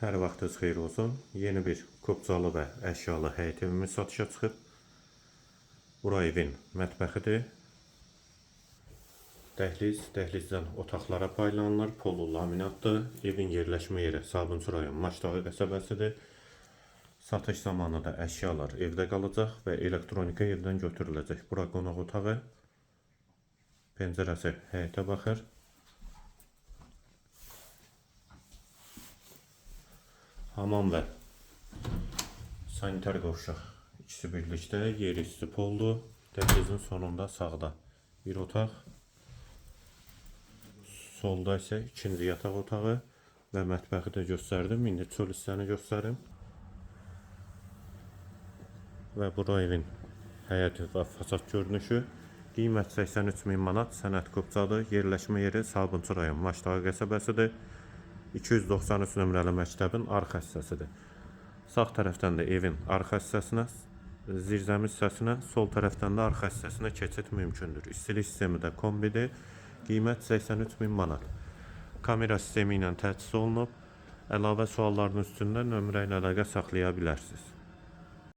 Hər vaxtınız xeyir olsun. Yeni bir kopcalı və əşyalı həyət evimiz satışa çıxıb. Bura evin mətbəxidir. Dəhlizdən otaqlara paylanılır. Polu laminatdır. Evin yerləşmə yeri Sabunçu rayon Maçdağı qəsəbəsidir. Satış zamanı da əşyalar evdə qalacaq və elektronika evdən götürüləcək. Bura qonaq otağı. Pəncərəsi həyətə baxır. Hamam və sanitar qovşaq ikisi birlikdə, yeri üstü poldur. Dəhlizin sonunda sağda bir otaq, solda isə ikinci yataq otağı və mətbəxi də göstərdim. İndi çöl hissəni göstərim. Və bura evin həyəti və fasad görünüşü. Qiymət 83.000 manat, sənəd kopcadır. Yerləşmə yeri Sabunçu rayon Maçdağı qəsəbəsidir. 293 nömrəli məktəbin arxa hissəsidir. Sağ tərəfdən də evin arxa hissəsinə, zirzəmi hissəsinə, sol tərəfdən də arxa hissəsinə keçid mümkündür. İstilik sistemi də kombidir. Qiymət 83.000 manat. Kamera sistemi ilə təchiz olunub. Əlavə sualların üstündə nömrə ilə əlaqə saxlaya bilərsiniz.